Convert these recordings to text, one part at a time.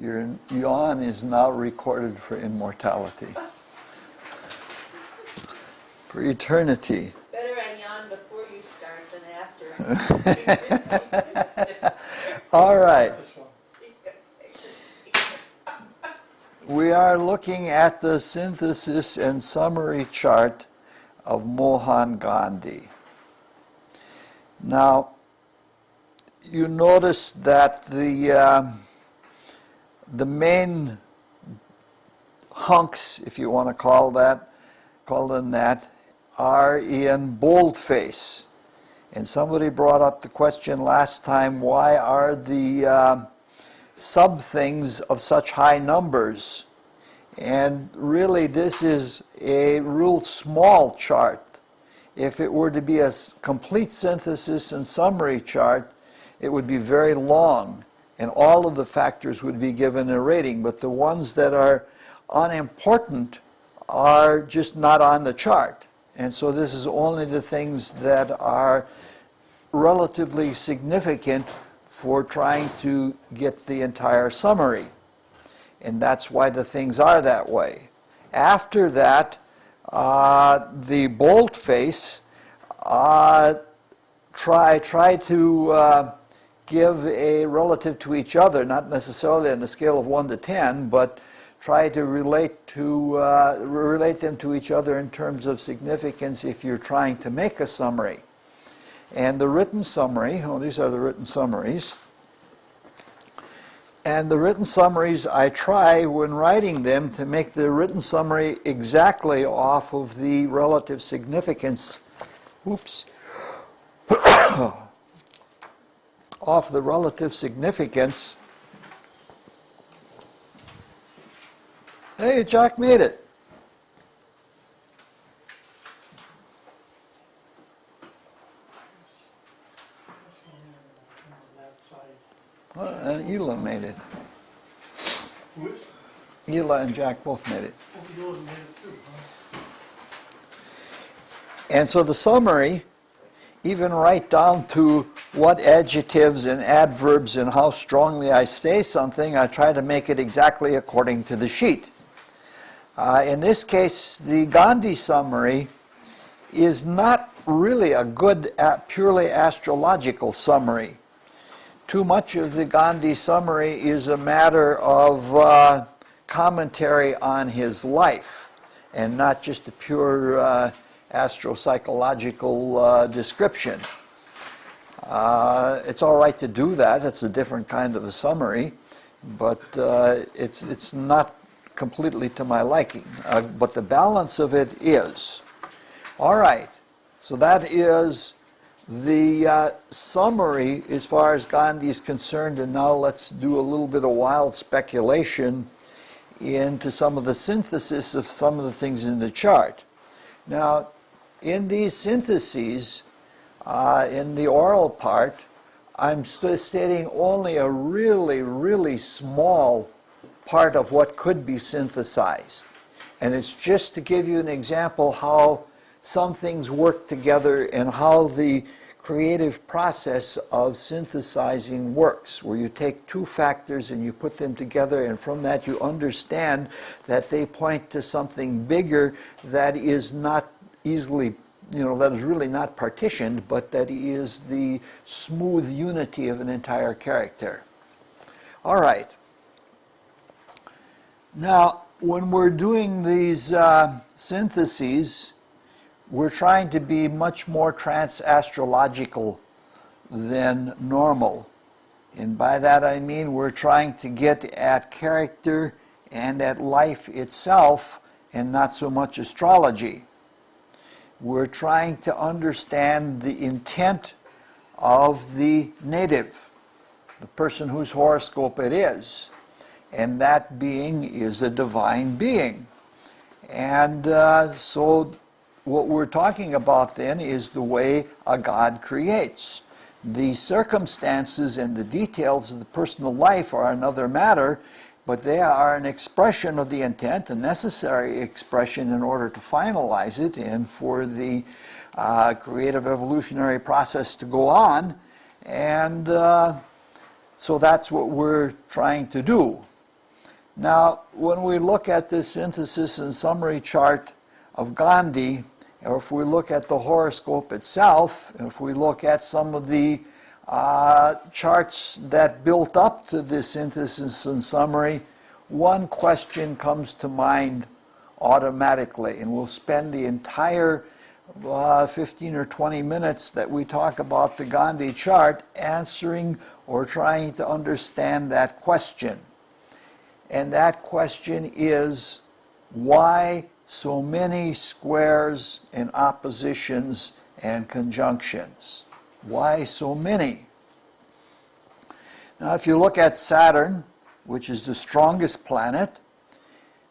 Your yawn is now recorded for immortality. For eternity. Better I yawn before you start than after. All right. We are looking at the synthesis and summary chart of Mohan Gandhi. Now, you notice that the main hunks, if you want to call them that, are in boldface. And somebody brought up the question last time, why are the sub-things of such high numbers? And really, this is a real small chart. If it were to be a complete synthesis and summary chart, it would be very long, and all of the factors would be given a rating. But the ones that are unimportant are just not on the chart. And so this is only the things that are relatively significant for trying to get the entire summary. And that's why the things are that way. After that, the boldface, try to give a relative to each other, not necessarily on a scale of 1 to 10, but try to relate them to each other in terms of significance if you're trying to make a summary. And the written summary, these are the written summaries. And the written summaries, I try when writing them to make the written summary exactly off of the relative significance, off the relative significance. Hey, Jack made it. And Ela made it. Who is? Ela and Jack both made it. Oh, Ela made it too, huh? And so the summary, even right down to what adjectives and adverbs and how strongly I say something, I try to make it exactly according to the sheet. In this case, the Gandhi summary is not really a good, purely astrological summary. Too much of the Gandhi summary is a matter of commentary on his life and not just a pure astropsychological description. It's all right to do that. It's a different kind of a summary, but it's not completely to my liking. But the balance of it is. All right, so that is the summary as far as Gandhi is concerned, and now let's do a little bit of wild speculation into some of the synthesis of some of the things in the chart. Now, in these syntheses, in the oral part, I'm stating only a really, really small part of what could be synthesized. And it's just to give you an example how some things work together and how the creative process of synthesizing works, where you take two factors and you put them together, and from that you understand that they point to something bigger that is not easily, that is really not partitioned, but that is the smooth unity of an entire character. All right. Now, when we're doing these syntheses, we're trying to be much more trans-astrological than normal. And by that I mean we're trying to get at character and at life itself and not so much astrology. We're trying to understand the intent of the native, the person whose horoscope it is. And that being is a divine being. And so what we're talking about then is the way a God creates. The circumstances and the details of the personal life are another matter, but they are an expression of the intent, a necessary expression in order to finalize it and for the creative evolutionary process to go on. And so that's what we're trying to do. Now, when we look at this synthesis and summary chart of Gandhi, or if we look at the horoscope itself, if we look at some of the charts that built up to this synthesis and summary, one question comes to mind automatically, and we'll spend the entire 15 or 20 minutes that we talk about the Gandhi chart answering or trying to understand that question. And that question is, why so many squares and oppositions and conjunctions? Why so many? Now, if you look at Saturn, which is the strongest planet,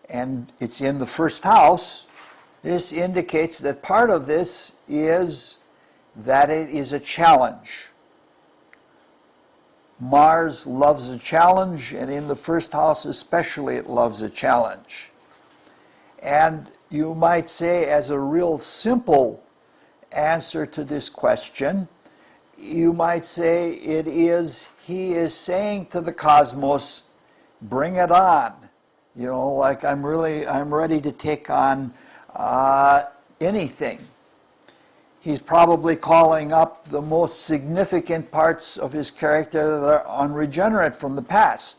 and it's in the first house, this indicates that part of this is that it is a challenge. Mars loves a challenge, and in the first house especially it loves a challenge. And you might say, as a real simple answer to this question, you might say he is saying to the cosmos, bring it on. You know, like I'm ready to take on anything. He's probably calling up the most significant parts of his character that are unregenerate from the past.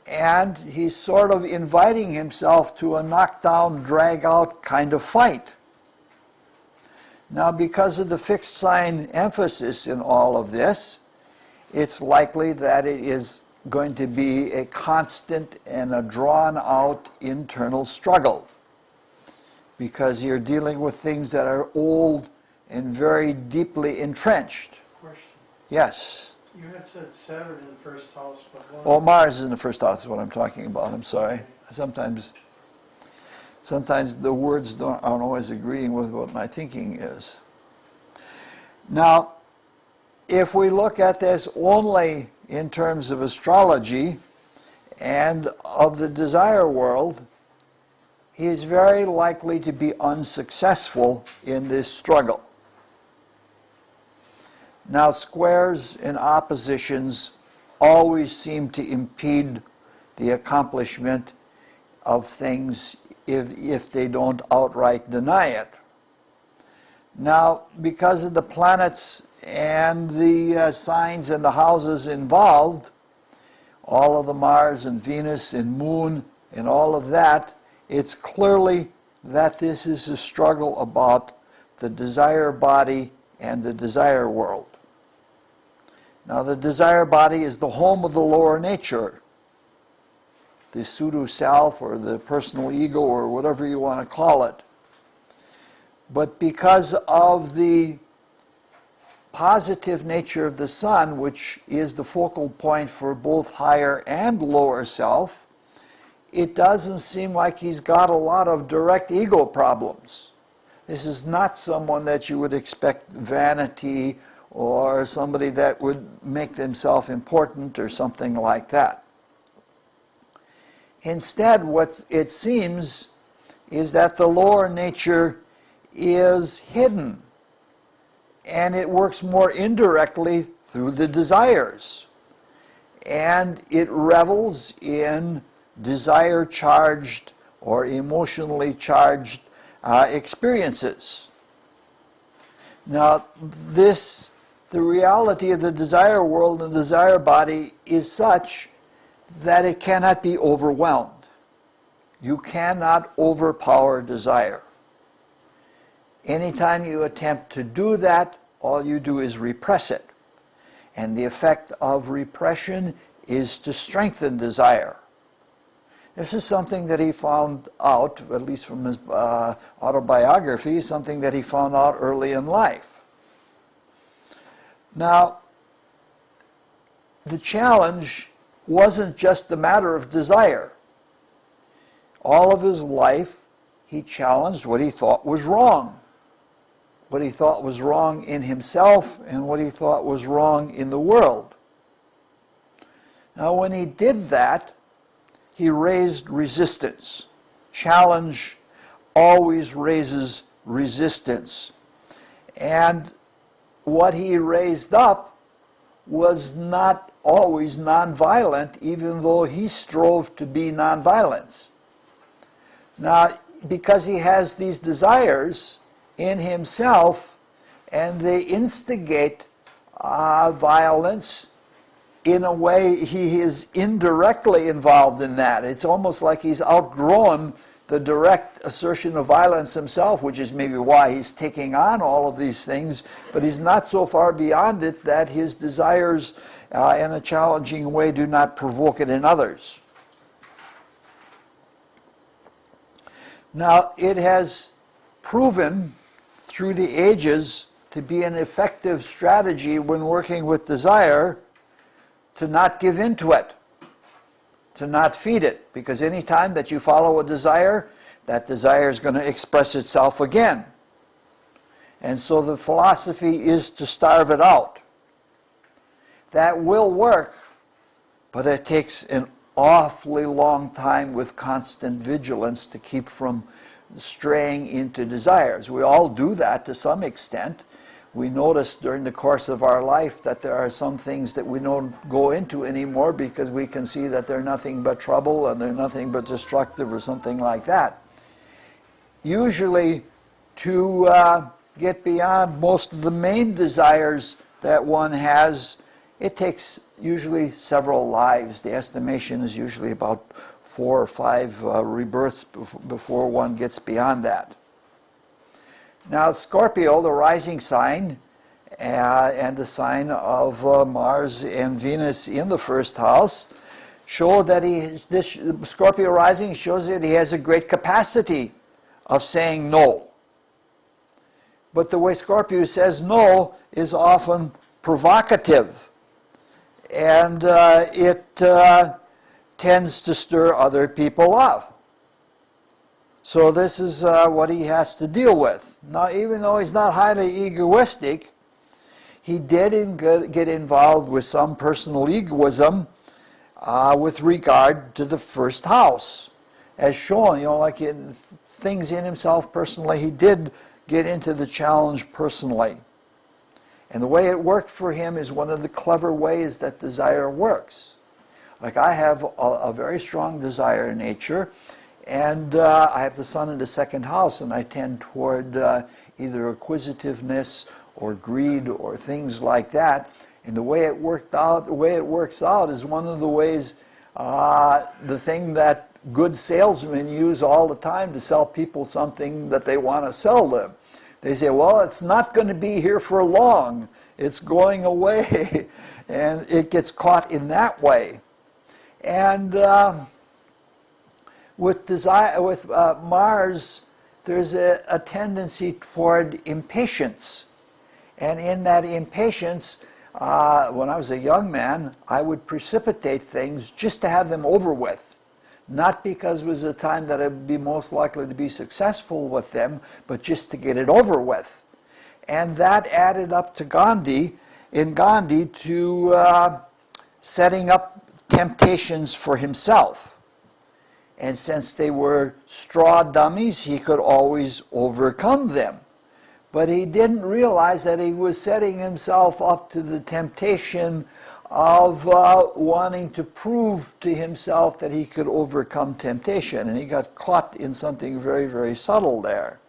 And he's sort of inviting himself to a knockdown, drag-out kind of fight. Now, because of the fixed sign emphasis in all of this, it's likely that it is going to be a constant and a drawn-out internal struggle, because you're dealing with things that are old and very deeply entrenched. Question. Yes. You had said Saturn in the first house, but one... Well, Mars is in the first house is what I'm talking about. I'm sorry. Sometimes the words aren't always agreeing with what my thinking is. Now, if we look at this only in terms of astrology and of the desire world, he is very likely to be unsuccessful in this struggle. Now, squares and oppositions always seem to impede the accomplishment of things if they don't outright deny it. Now, because of the planets and the signs and the houses involved, all of the Mars and Venus and Moon and all of that, it's clearly that this is a struggle about the desire body and the desire world. Now, the desire body is the home of the lower nature, the pseudo-self or the personal ego or whatever you want to call it. But because of the positive nature of the sun, which is the focal point for both higher and lower self, it doesn't seem like he's got a lot of direct ego problems. This is not someone that you would expect vanity or somebody that would make themselves important or something like that. Instead, what it seems is that the lower nature is hidden, and it works more indirectly through the desires, and it revels in desire-charged or emotionally charged experiences. Now, the reality of the desire world and desire body is such that it cannot be overwhelmed. You cannot overpower desire. Anytime you attempt to do that, all you do is repress it. And the effect of repression is to strengthen desire. This is something that he found out, at least from his autobiography, something that he found out early in life. Now, the challenge wasn't just the matter of desire. All of his life, he challenged what he thought was wrong. What he thought was wrong in himself and what he thought was wrong in the world. Now, when he did that, he raised resistance. Challenge always raises resistance. And what he raised up was not always nonviolent, even though he strove to be nonviolence. Now, because he has these desires in himself, and they instigate violence, in a way he is indirectly involved in that. It's almost like he's outgrown the direct assertion of violence himself, which is maybe why he's taking on all of these things, but he's not so far beyond it that his desires in a challenging way do not provoke it in others. Now, it has proven through the ages to be an effective strategy when working with desire to not give in to it, to not feed it, because any time that you follow a desire, that desire is going to express itself again. And so the philosophy is to starve it out. That will work, but it takes an awfully long time with constant vigilance to keep from straying into desires. We all do that to some extent. We notice during the course of our life that there are some things that we don't go into anymore because we can see that they're nothing but trouble and they're nothing but destructive or something like that. Usually, to get beyond most of the main desires that one has, it takes usually several lives. The estimation is usually about 4 or 5 rebirths before one gets beyond that. Now, Scorpio, the rising sign, and the sign of Mars and Venus in the first house, show that this Scorpio rising shows that he has a great capacity of saying no. But the way Scorpio says no is often provocative, and it tends to stir other people up. So this is what he has to deal with. Now, even though he's not highly egoistic, he did get involved with some personal egoism with regard to the first house. As shown, like in things in himself personally, he did get into the challenge personally. And the way it worked for him is one of the clever ways that desire works. Like I have a very strong desire in nature, and I have the sun in the second house, and I tend toward either acquisitiveness or greed or things like that. And the way it works out is one of the ways, the thing that good salesmen use all the time to sell people something that they want to sell them. They say, well, it's not going to be here for long. It's going away. And it gets caught in that way. And with Mars, there's a tendency toward impatience. And in that impatience, when I was a young man, I would precipitate things just to have them over with. Not because it was a time that I would be most likely to be successful with them, but just to get it over with. And that added up to Gandhi to setting up temptations for himself. And since they were straw dummies, he could always overcome them. But he didn't realize that he was setting himself up to the temptation of wanting to prove to himself that he could overcome temptation. And he got caught in something very, very subtle there.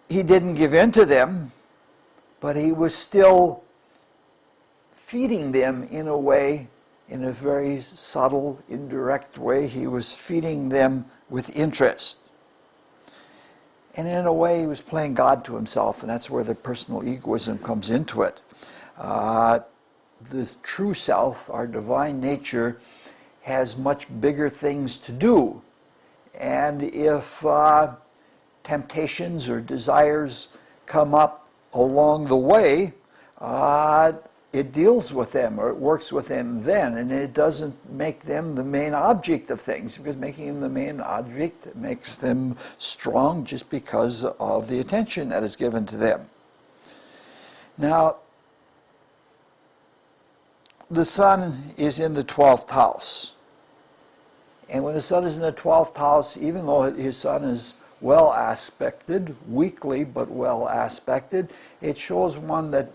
He didn't give in to them, but he was still feeding them in a way, in a very subtle, indirect way. He was feeding them with interest. And in a way, he was playing God to himself, and that's where the personal egoism comes into it. This true self, our divine nature, has much bigger things to do. And if temptations or desires come up along the way, it deals with them, or it works with them then, and it doesn't make them the main object of things, because making them the main object makes them strong just because of the attention that is given to them. Now, the sun is in the 12th house. And when the sun is in the 12th house, even though his sun is well aspected, weakly but well aspected, it shows one that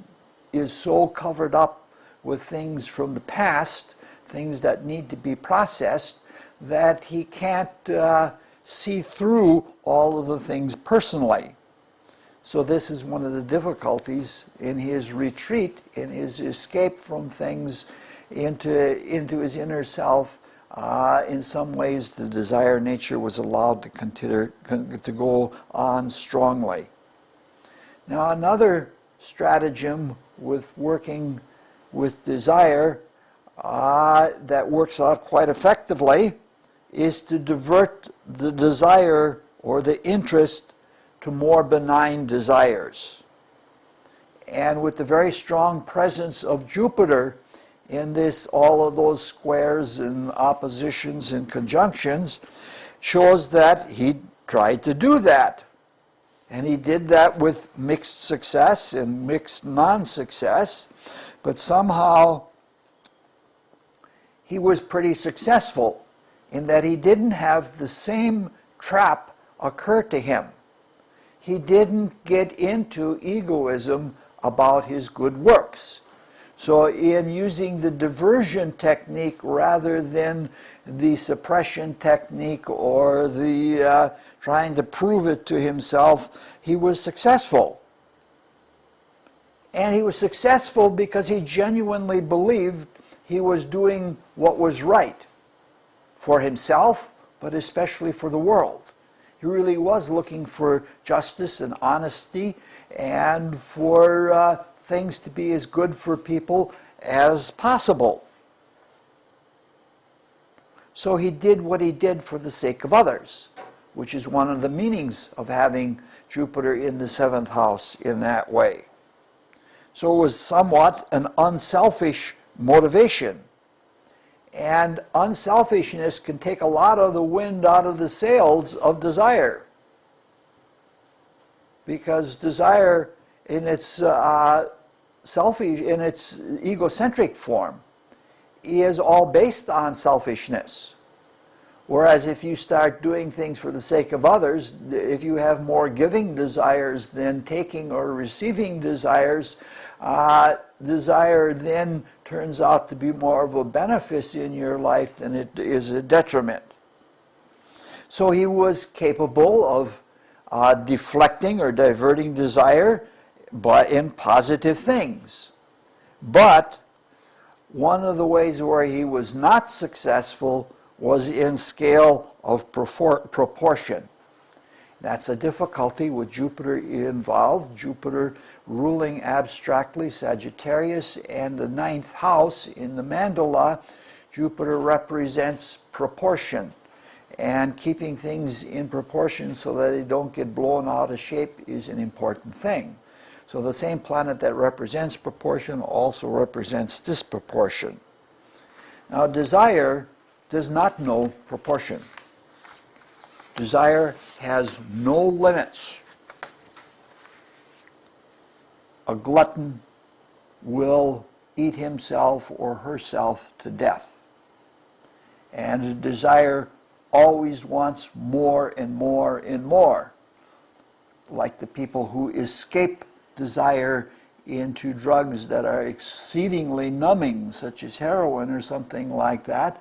is so covered up with things from the past, things that need to be processed, that he can't see through all of the things personally. So this is one of the difficulties in his retreat, in his escape from things into his inner self. In some ways, the desire nature was allowed to go on strongly. Now, another stratagem with working with desire that works out quite effectively is to divert the desire or the interest to more benign desires. And with the very strong presence of Jupiter in this, all of those squares and oppositions and conjunctions shows that he tried to do that. And he did that with mixed success and mixed non-success, but somehow he was pretty successful in that he didn't have the same trap occur to him. He didn't get into egoism about his good works. So in using the diversion technique rather than the suppression technique or the trying to prove it to himself, he was successful. And he was successful because he genuinely believed he was doing what was right for himself, but especially for the world. He really was looking for justice and honesty and for things to be as good for people as possible. So he did what he did for the sake of others, which is one of the meanings of having Jupiter in the 7th house in that way. So it was somewhat an unselfish motivation. And unselfishness can take a lot of the wind out of the sails of desire. Because desire in its selfish, in its egocentric form, is all based on selfishness. Whereas if you start doing things for the sake of others, if you have more giving desires than taking or receiving desires, desire then turns out to be more of a benefit in your life than it is a detriment. So he was capable of deflecting or diverting desire but in positive things. But one of the ways where he was not successful was in scale of proportion. That's a difficulty with Jupiter involved. Jupiter ruling abstractly Sagittarius and the 9th house in the mandala. Jupiter represents proportion, and keeping things in proportion so that they don't get blown out of shape is an important thing. So the same planet that represents proportion also represents disproportion. Now desire does not know proportion. Desire has no limits. A glutton will eat himself or herself to death. And a desire always wants more and more and more. Like the people who escape desire into drugs that are exceedingly numbing, such as heroin or something like that,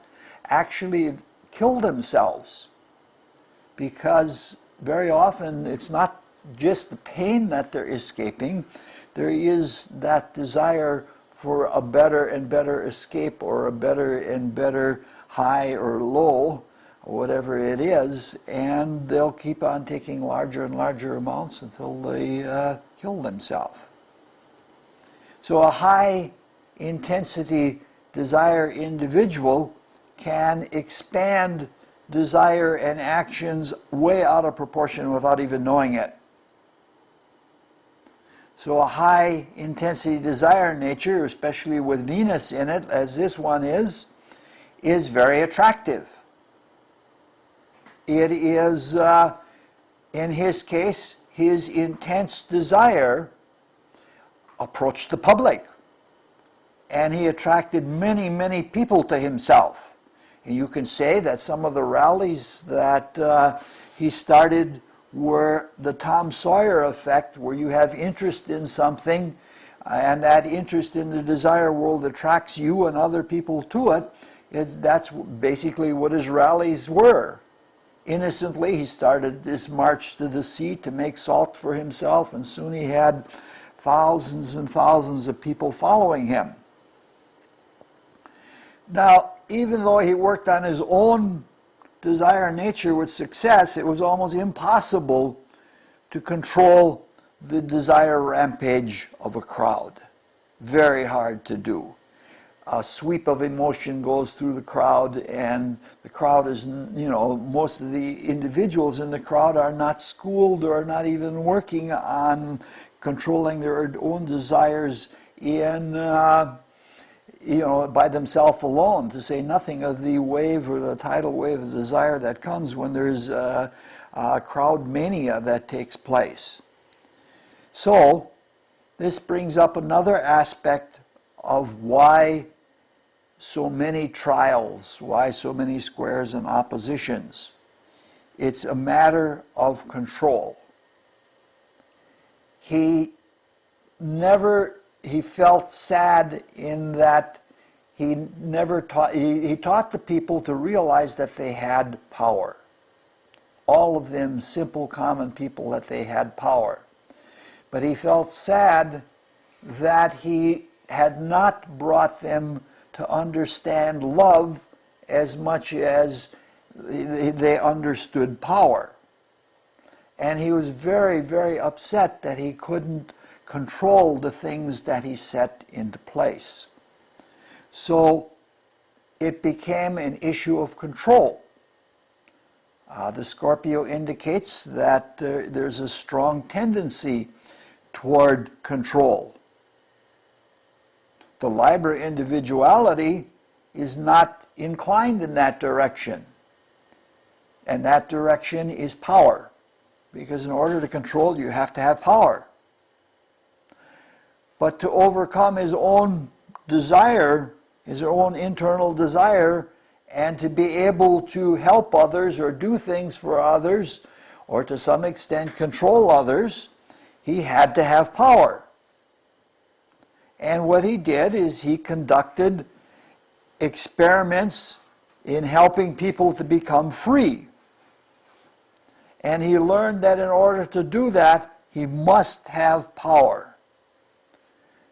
actually kill themselves. Because very often it's not just the pain that they're escaping, there is that desire for a better and better escape or a better and better high or low, or whatever it is, and they'll keep on taking larger and larger amounts until they kill themselves. So a high intensity desire individual can expand desire and actions way out of proportion without even knowing it. So a high intensity desire nature, especially with Venus in it, as this one is very attractive. It is, in his case, his intense desire approached the public. And he attracted many, many people to himself. And you can say that some of the rallies that he started were the Tom Sawyer effect, where you have interest in something, and that interest in the desire world attracts you and other people to it, that's basically what his rallies were. Innocently, he started this march to the sea to make salt for himself, and soon he had thousands and thousands of people following him. Now, even though he worked on his own desire nature with success, it was almost impossible to control the desire rampage of a crowd. Very hard to do. A sweep of emotion goes through the crowd, and the crowd is, most of the individuals in the crowd are not schooled or not even working on controlling their own desires by themselves alone, to say nothing of the wave or the tidal wave of desire that comes when there's a crowd mania that takes place. So, this brings up another aspect of why so many trials, why so many squares and oppositions. It's a matter of control. He felt sad in that he taught the people to realize that they had power. All of them simple, common people, that they had power. But he felt sad that he had not brought them to understand love as much as they understood power. And he was very, very upset that he couldn't control the things that he set into place. So it became an issue of control. The Scorpio indicates that there's a strong tendency toward control. The Libra individuality is not inclined in that direction. And that direction is power. Because in order to control, you have to have power. But to overcome his own desire, his own internal desire, and to be able to help others or do things for others, or to some extent control others, he had to have power. And what he did is he conducted experiments in helping people to become free. And he learned that in order to do that, he must have power.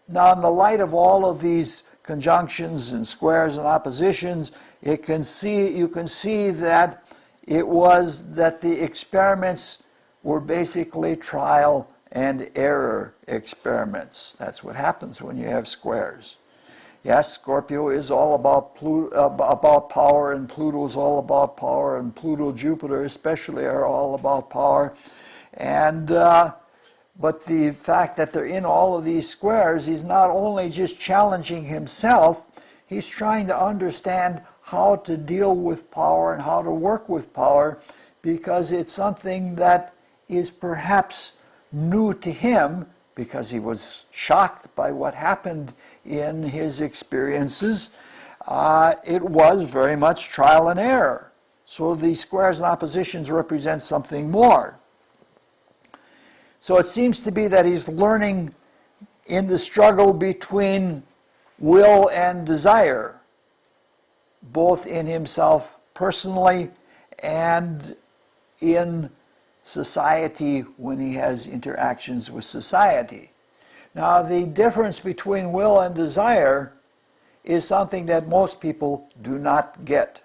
Now, in the light of all of these conjunctions and squares and oppositions, you can see that it was that the experiments were basically trial and error experiments. That's what happens when you have squares. Yes, Scorpio is all about power, and Pluto is all about power, and Pluto, Jupiter especially are all about power. And but the fact that they're in all of these squares, he's not only just challenging himself, he's trying to understand how to deal with power and how to work with power, because it's something that is perhaps new to him, because he was shocked by what happened in his experiences. It was very much trial and error. So the squares and oppositions represent something more. So it seems to be that he's learning in the struggle between will and desire, both in himself personally and in society when he has interactions with society. Now, the difference between will and desire is something that most people do not get.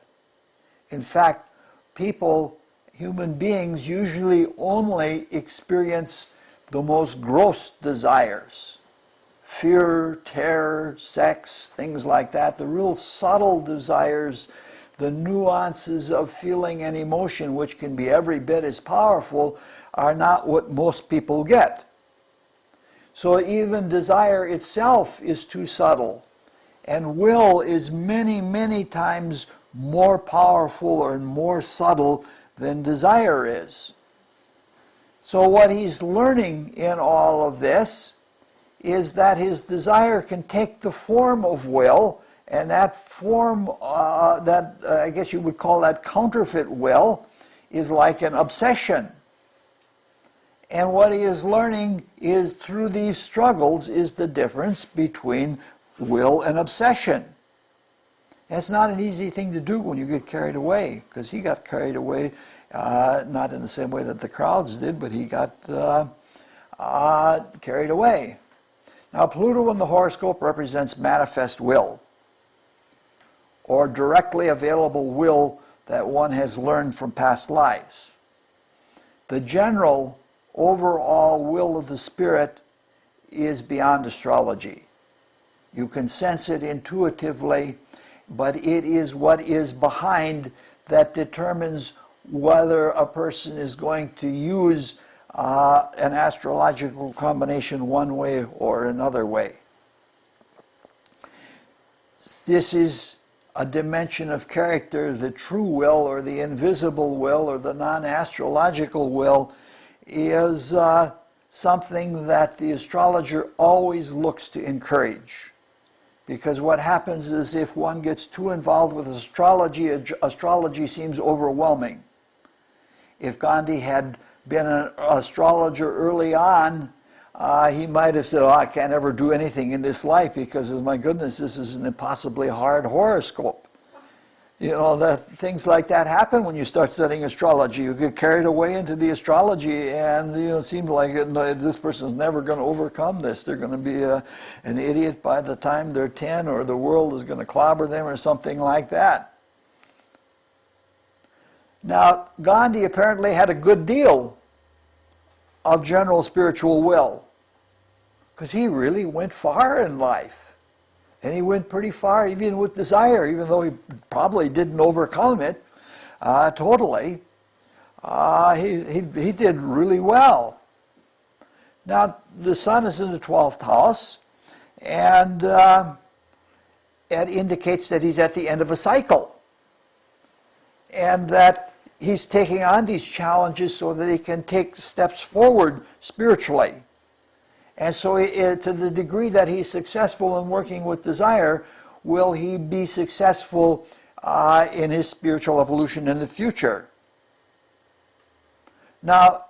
In fact, human beings usually only experience the most gross desires. Fear, terror, sex, things like that. The real subtle desires, the nuances of feeling and emotion, which can be every bit as powerful, are not what most people get. So even desire itself is too subtle. And will is many, many times more powerful or more subtle than desire is. So what he's learning in all of this is that his desire can take the form of will, and that form, I guess you would call that counterfeit will, is like an obsession. And what he is learning is through these struggles is the difference between will and obsession. And it's not an easy thing to do when you get carried away, because he got carried away, not in the same way that the crowds did, but he got carried away. Now, Pluto in the horoscope represents manifest will, or directly available will that one has learned from past lives. The general overall will of the spirit is beyond astrology. You can sense it intuitively, but it is what is behind that determines whether a person is going to use an astrological combination one way or another way. This is a dimension of character. The true will, or the invisible will, or the non-astrological will is something that the astrologer always looks to encourage. Because what happens is if one gets too involved with astrology, astrology seems overwhelming. If Gandhi had been an astrologer early on, he might have said, oh, I can't ever do anything in this life because, my goodness, this is an impossibly hard horoscope. You know, that things like that happen when you start studying astrology. You get carried away into the astrology, and it seems like this person's never going to overcome this. They're going to be an idiot by the time they're 10, or the world is going to clobber them, or something like that. Now, Gandhi apparently had a good deal of general spiritual will, because he really went far in life. And he went pretty far even with desire, even though he probably didn't overcome it totally. He did really well. Now, the sun is in the 12th house, and it indicates that he's at the end of a cycle, and that he's taking on these challenges so that he can take steps forward spiritually. And so to the degree that he's successful in working with desire, will he be successful in his spiritual evolution in the future? Now,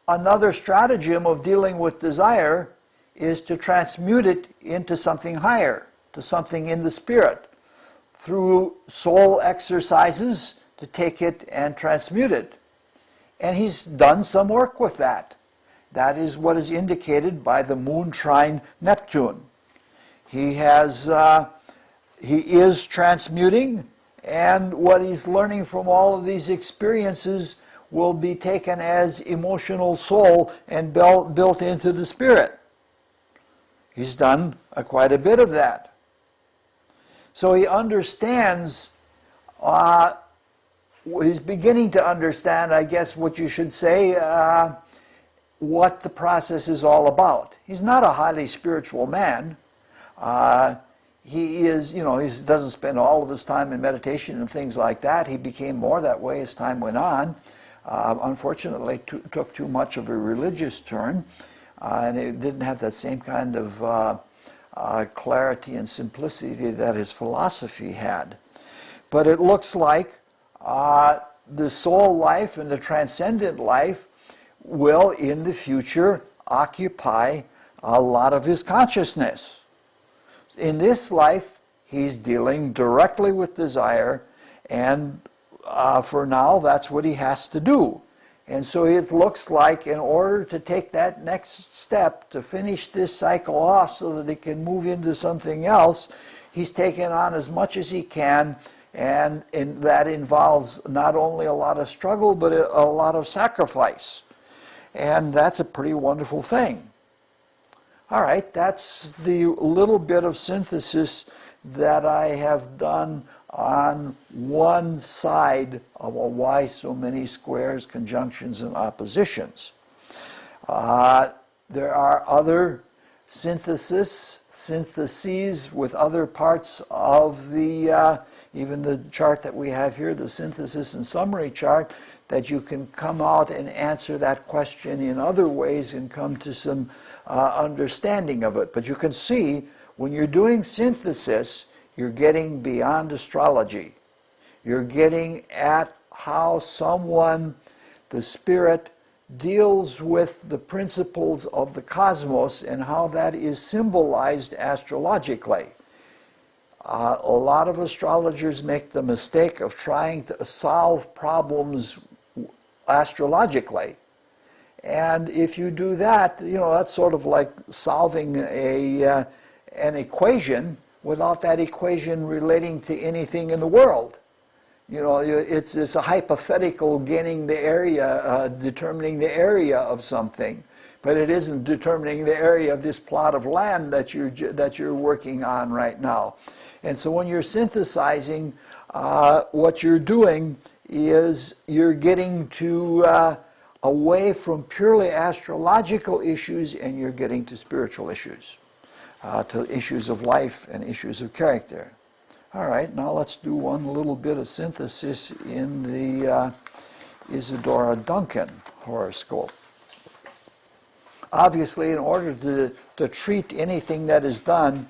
another stratagem of dealing with desire is to transmute it into something higher, to something in the spirit, through soul exercises to take it and transmute it. And he's done some work with that. That is what is indicated by the moon trine Neptune. He is transmuting, and what he's learning from all of these experiences will be taken as emotional soul and built into the spirit. He's done quite a bit of that. So he understands, he's beginning to understand, I guess what you should say, what the process is all about. He's not a highly spiritual man. He is, he doesn't spend all of his time in meditation and things like that. He became more that way as time went on. Unfortunately, took too much of a religious turn, and it didn't have that same kind of clarity and simplicity that his philosophy had. But it looks like the soul life and the transcendent life will in the future occupy a lot of his consciousness. In this life, he's dealing directly with desire, and for now, that's what he has to do. And so it looks like in order to take that next step to finish this cycle off so that he can move into something else, he's taken on as much as he can, and that involves not only a lot of struggle, but a lot of sacrifice. And that's a pretty wonderful thing. All right, that's the little bit of synthesis that I have done on one side of why so many squares, conjunctions, and oppositions. There are other syntheses with other parts of the, even the chart that we have here, the synthesis and summary chart, that you can come out and answer that question in other ways and come to some understanding of it. But you can see, when you're doing synthesis, you're getting beyond astrology. You're getting at how someone, the spirit, deals with the principles of the cosmos and how that is symbolized astrologically. A lot of astrologers make the mistake of trying to solve problems astrologically. And if you do that, that's sort of like solving an equation without that equation relating to anything in the world. It's a hypothetical determining the area of something, but it isn't determining the area of this plot of land that you're working on right now. And so when you're synthesizing, what you're doing is you're getting to away from purely astrological issues, and you're getting to spiritual issues, to issues of life and issues of character. All right, now let's do one little bit of synthesis in the Isadora Duncan horoscope. Obviously, in order to treat anything that is done,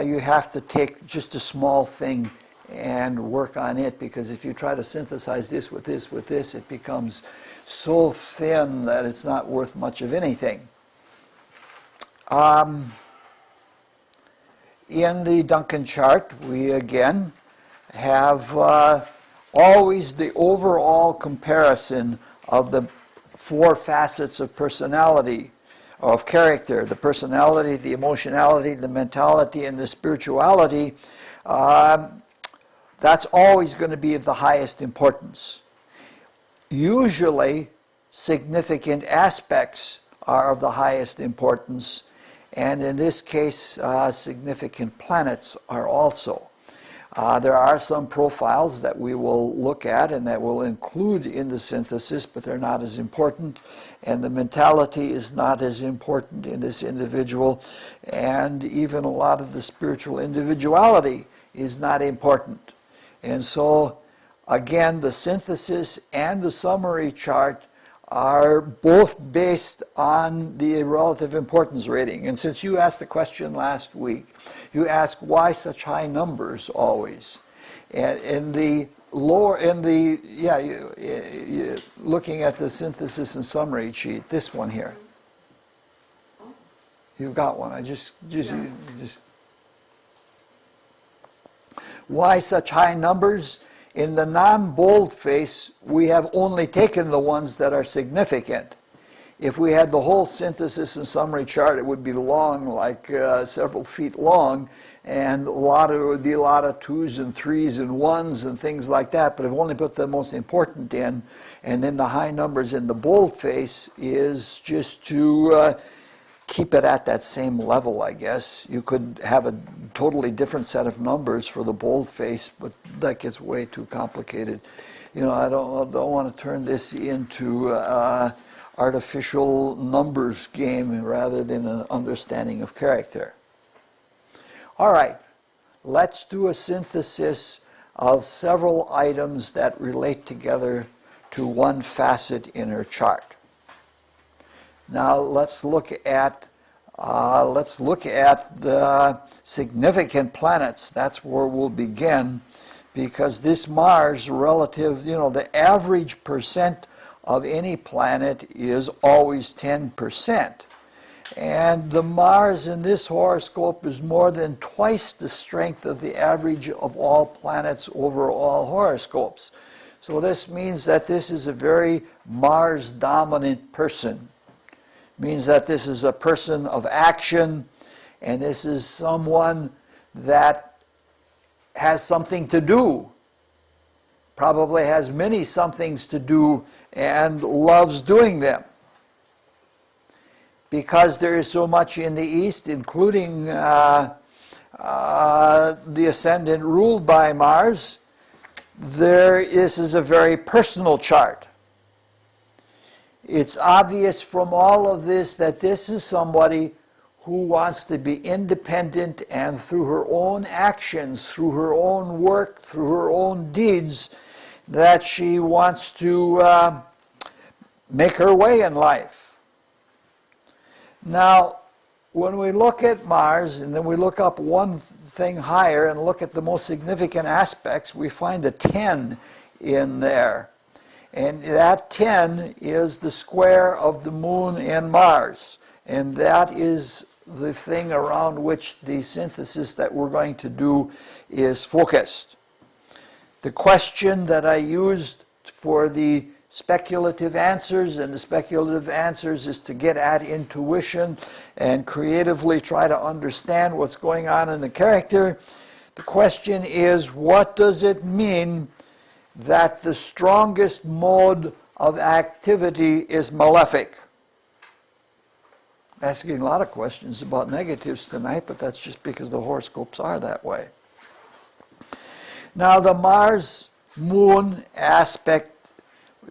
you have to take just a small thing and work on it, because if you try to synthesize this with this with this, it becomes so thin that it's not worth much of anything. In the Duncan chart, we again have always the overall comparison of the four facets of personality, of character: the personality, the emotionality, the mentality, and the spirituality. That's always going to be of the highest importance. Usually, significant aspects are of the highest importance, and in this case, significant planets are also. There are some profiles that we will look at and that we'll include in the synthesis, but they're not as important, and the mentality is not as important in this individual, and even a lot of the spiritual individuality is not important. And so, again, the synthesis and the summary chart are both based on the relative importance rating. And since you asked the question last week, you asked why such high numbers always. And in the lower, looking at the synthesis and summary sheet, this one here. You've got one. Why such high numbers? In the non-bold face, we have only taken the ones that are significant. If we had the whole synthesis and summary chart, it would be long, like several feet long, and it would be a lot of 2s and 3s and 1s and things like that. But I've only put the most important in, and then the high numbers in the bold face is just to keep it at that same level, I guess. You could have a totally different set of numbers for the bold face, but that gets way too complicated. I don't want to turn this into artificial numbers game rather than an understanding of character. All right, let's do a synthesis of several items that relate together to one facet in her chart. Now let's look at the significant planets. That's where we'll begin, because this Mars relative, the average percent of any planet is always 10%. And the Mars in this horoscope is more than twice the strength of the average of all planets over all horoscopes. So this means that this is a very Mars-dominant person. Means that this is a person of action, and this is someone that has something to do, probably has many somethings to do, and loves doing them. Because there is so much in the East, including the ascendant ruled by Mars, this is a very personal chart. It's obvious from all of this that this is somebody who wants to be independent, and through her own actions, through her own work, through her own deeds, that she wants to make her way in life. Now, when we look at Mars, and then we look up one thing higher and look at the most significant aspects, we find a 10 in there. And that 10 is the square of the moon and Mars. And that is the thing around which the synthesis that we're going to do is focused. The question that I used for the speculative answers, and the speculative answers is to get at intuition and creatively try to understand what's going on in the character. The question is, what does it mean that the strongest mode of activity is malefic? Asking a lot of questions about negatives tonight, but that's just because the horoscopes are that way. Now the Mars-Moon aspect,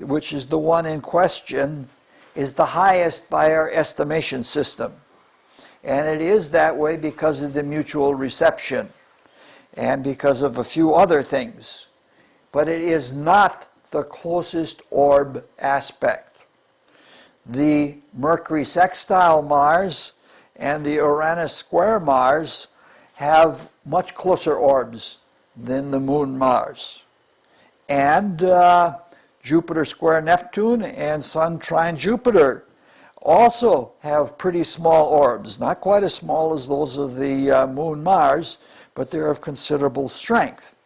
which is the one in question, is the highest by our estimation system. And it is that way because of the mutual reception and because of a few other things. But it is not the closest orb aspect. The Mercury sextile Mars and the Uranus square Mars have much closer orbs than the Moon Mars. And Jupiter square Neptune and Sun trine Jupiter also have pretty small orbs, not quite as small as those of the Moon Mars, but they're of considerable strength.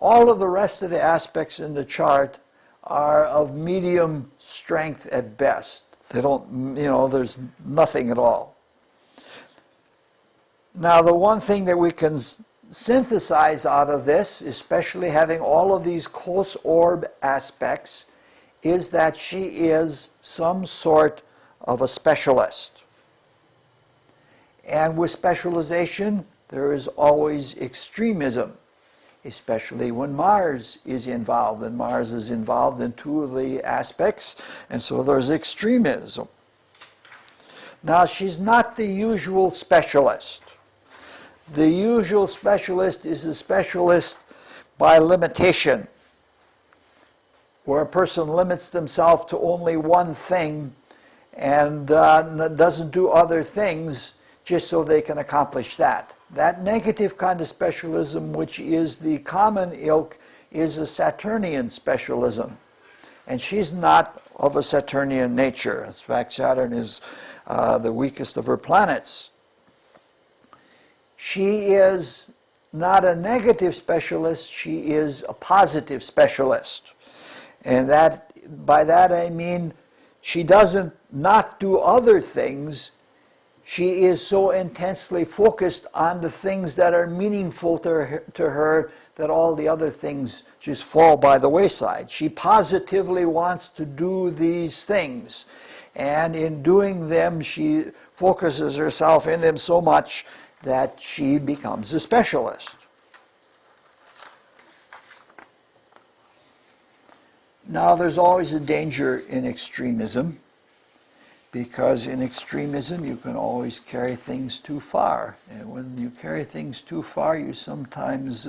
All of the rest of the aspects in the chart are of medium strength at best. They don't, there's nothing at all. Now, the one thing that we can synthesize out of this, especially having all of these close orb aspects, is that she is some sort of a specialist. And with specialization, there is always extremism, especially when Mars is involved. And Mars is involved in two of the aspects, and so there's extremism. Now, she's not the usual specialist. The usual specialist is a specialist by limitation, where a person limits themselves to only one thing and doesn't do other things just so they can accomplish that. That negative kind of specialism, which is the common ilk, is a Saturnian specialism. And she's not of a Saturnian nature. In fact, Saturn is the weakest of her planets. She is not a negative specialist, she is a positive specialist. And by that I mean she doesn't not do other things. She is so intensely focused on the things that are meaningful to her that all the other things just fall by the wayside. She positively wants to do these things. And in doing them, she focuses herself in them so much that she becomes a specialist. Now, there's always a danger in extremism, because in extremism you can always carry things too far. And when you carry things too far, you sometimes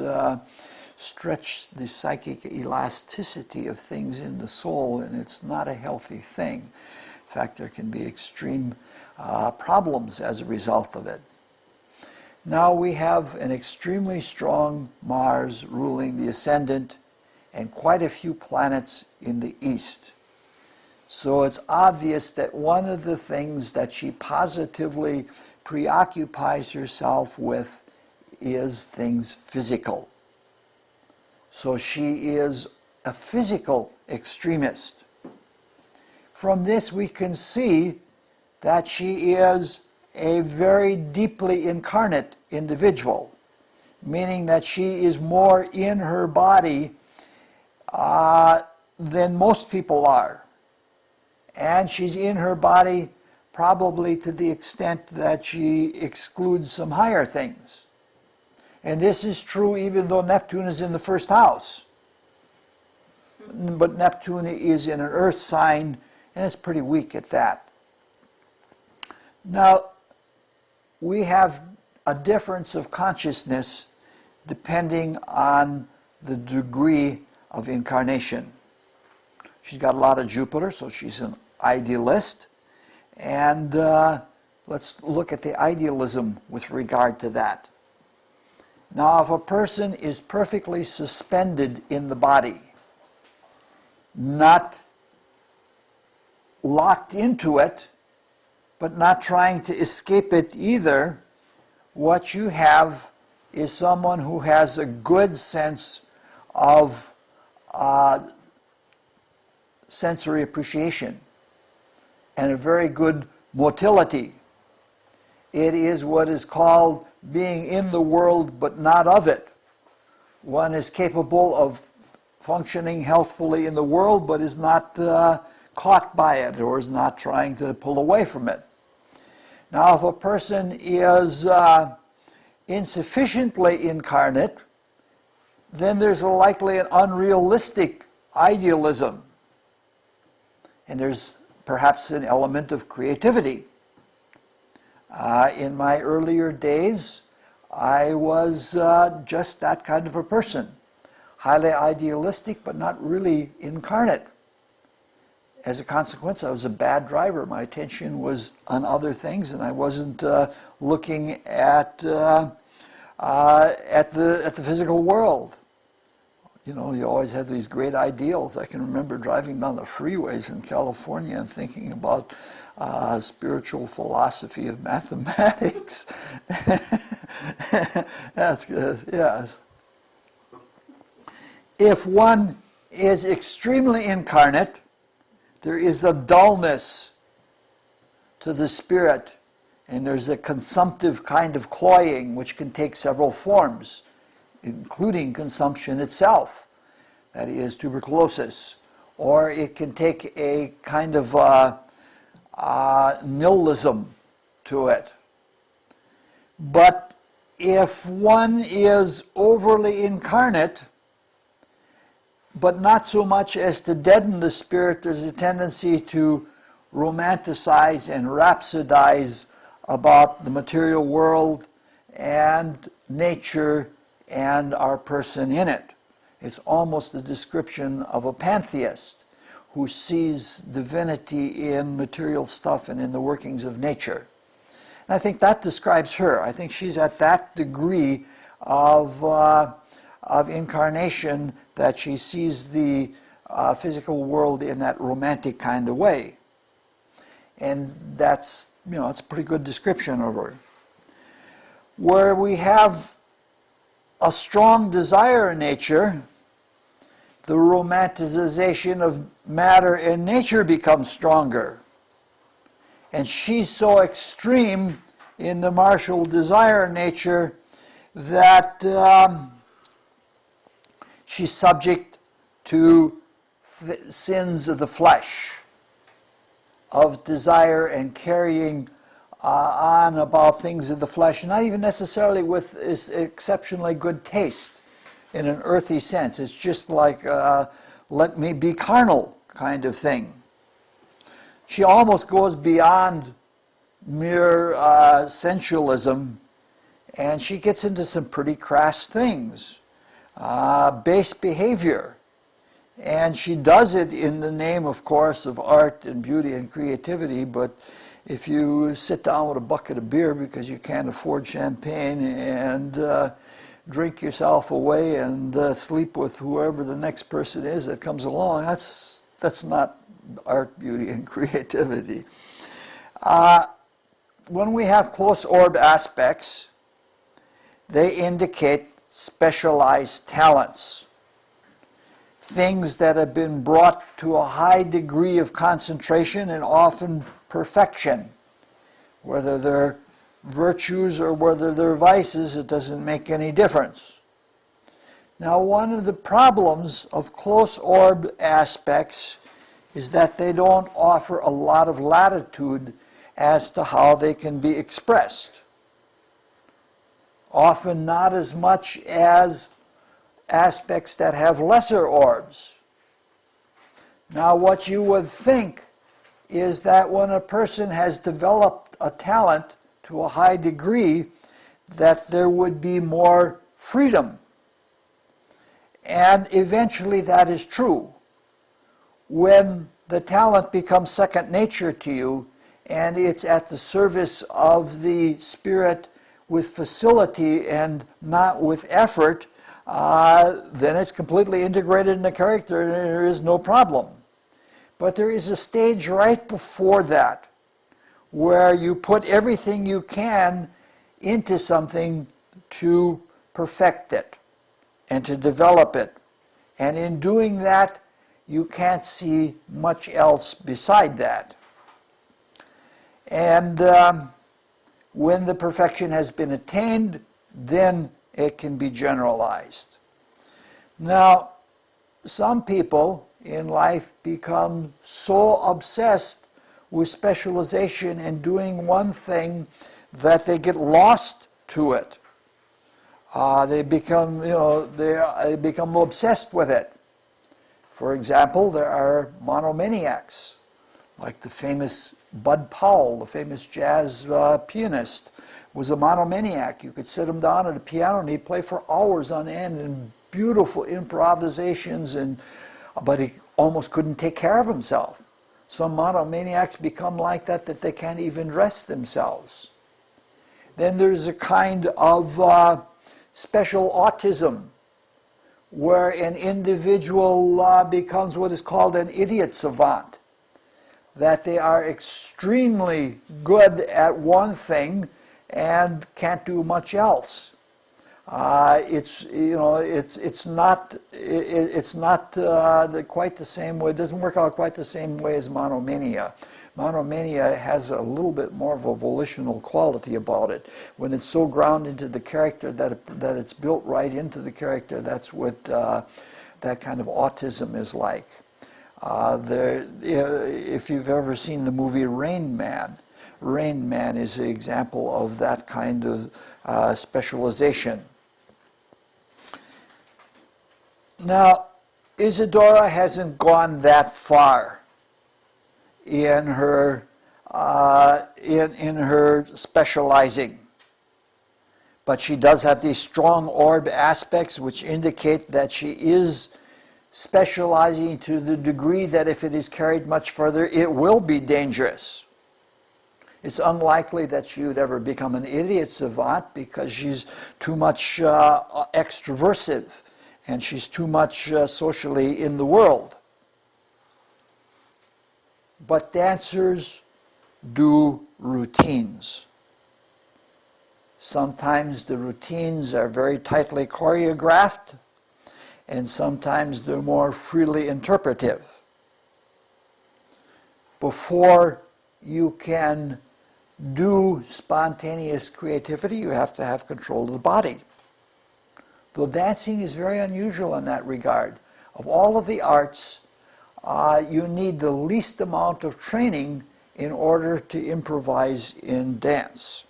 stretch the psychic elasticity of things in the soul, and it's not a healthy thing. In fact, there can be extreme problems as a result of it. Now we have an extremely strong Mars ruling the ascendant and quite a few planets in the east. So it's obvious that one of the things that she positively preoccupies herself with is things physical. So she is a physical extremist. From this we can see that she is a very deeply incarnate individual, meaning that she is more in her body than most people are. And she's in her body probably to the extent that she excludes some higher things. And this is true even though Neptune is in the first house. But Neptune is in an earth sign, and it's pretty weak at that. Now, we have a difference of consciousness depending on the degree of incarnation. She's got a lot of Jupiter, so she's an idealist. And let's look at the idealism with regard to that. Now, if a person is perfectly suspended in the body, not locked into it, but not trying to escape it either. What you have is someone who has a good sense of sensory appreciation and a very good motility. It is what is called being in the world but not of it. One is capable of functioning healthfully in the world but is not caught by it or is not trying to pull away from it. Now, if a person is insufficiently incarnate, then there's likely an unrealistic idealism. And there's perhaps an element of creativity. In my earlier days, I was just that kind of a person. Highly idealistic, but not really incarnate. As a consequence, I was a bad driver. My attention was on other things, and I wasn't looking at the physical world. You know, you always have these great ideals. I can remember driving down the freeways in California and thinking about spiritual philosophy of mathematics. That's good, yes. If one is extremely incarnate, there is a dullness to the spirit, and there's a consumptive kind of cloying which can take several forms, including consumption itself, that is tuberculosis, or it can take a kind of nihilism to it. But if one is overly incarnate, but not so much as to deaden the spirit, there's a tendency to romanticize and rhapsodize about the material world and nature and our person in it. It's almost the description of a pantheist who sees divinity in material stuff and in the workings of nature. And I think that describes her. I think she's at that degree of incarnation that she sees the physical world in that romantic kind of way. And that's, you know, it's a pretty good description of her. Where we have a strong desire in nature, the romanticization of matter and nature becomes stronger. And she's so extreme in the martial desire nature that she's subject to sins of the flesh, of desire and carrying on about things of the flesh, not even necessarily with this exceptionally good taste in an earthy sense. It's just like, let me be carnal kind of thing. She almost goes beyond mere sensualism, and she gets into some pretty crass things. Base behavior. And she does it in the name, of course, of art and beauty and creativity, but if you sit down with a bucket of beer because you can't afford champagne and drink yourself away and sleep with whoever the next person is that comes along, that's not art, beauty, and creativity. When we have close orb aspects, they indicate specialized talents, things that have been brought to a high degree of concentration and often perfection. Whether they're virtues or whether they're vices, it doesn't make any difference. Now, one of the problems of close orb aspects is that they don't offer a lot of latitude as to how they can be expressed. Often not as much as aspects that have lesser orbs. Now, what you would think is that when a person has developed a talent to a high degree, that there would be more freedom. And eventually that is true. When the talent becomes second nature to you, and it's at the service of the spirit with facility and not with effort, then it's completely integrated in the character and there is no problem. But there is a stage right before that where you put everything you can into something to perfect it and to develop it. And in doing that, you can't see much else beside that. And when the perfection has been attained, then it can be generalized. Now, some people in life become so obsessed with specialization and doing one thing that they get lost to it. They become, they become obsessed with it. For example, there are monomaniacs, like the famous Bud Powell, the famous jazz pianist, was a monomaniac. You could sit him down at a piano and he'd play for hours on end in beautiful improvisations, but he almost couldn't take care of himself. Some monomaniacs become like that they can't even dress themselves. Then there's a kind of special autism where an individual becomes what is called an idiot savant, that they are extremely good at one thing and can't do much else. It's not quite the same way. It doesn't work out quite the same way as monomania. Monomania has a little bit more of a volitional quality about it. When it's so ground into the character that it's built right into the character, that's what that kind of autism is like. If you've ever seen the movie Rain Man, Rain Man is an example of that kind of specialization. Now, Isadora hasn't gone that far in her in her specializing, but she does have these strong orb aspects which indicate that she is specializing to the degree that if it is carried much further, it will be dangerous. It's unlikely that she would ever become an idiot savant because she's too much extroversive and she's too much socially in the world. But dancers do routines. Sometimes the routines are very tightly choreographed, and sometimes they're more freely interpretive. Before you can do spontaneous creativity, you have to have control of the body. Though dancing is very unusual in that regard. Of all of the arts, you need the least amount of training in order to improvise in dance.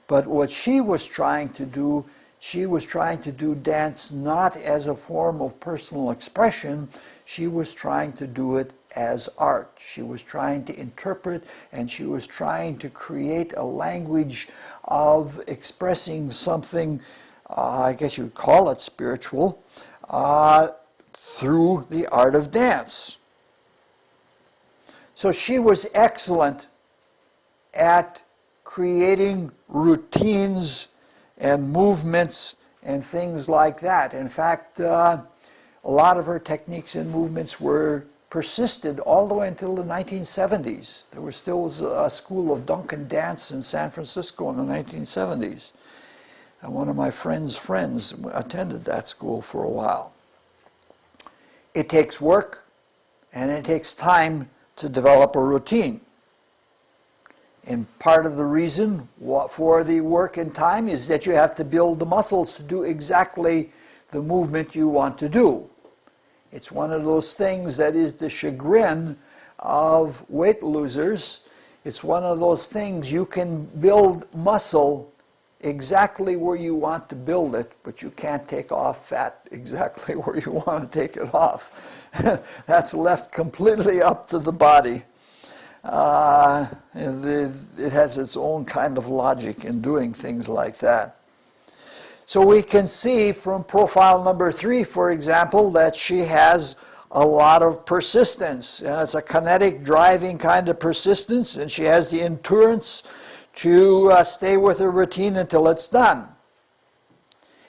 But what she was trying to do, she was trying to do dance not as a form of personal expression, she was trying to do it as art. She was trying to interpret, and she was trying to create a language of expressing something, I guess you would call it spiritual, through the art of dance. So she was excellent at creating routines and movements and things like that. In fact, a lot of her techniques and movements were persisted all the way until the 1970s. There was still a school of Duncan dance in San Francisco in the 1970s. And one of my friends' friends attended that school for a while. It takes work and it takes time to develop a routine. And part of the reason for the work and time is that you have to build the muscles to do exactly the movement you want to do. It's one of those things that is the chagrin of weight losers. It's one of those things you can build muscle exactly where you want to build it, but you can't take off fat exactly where you want to take it off. That's left completely up to the body. It has its own kind of logic in doing things like that. So we can see from profile number 3, for example, that she has a lot of persistence. And it's a kinetic driving kind of persistence, and she has the endurance to stay with her routine until it's done.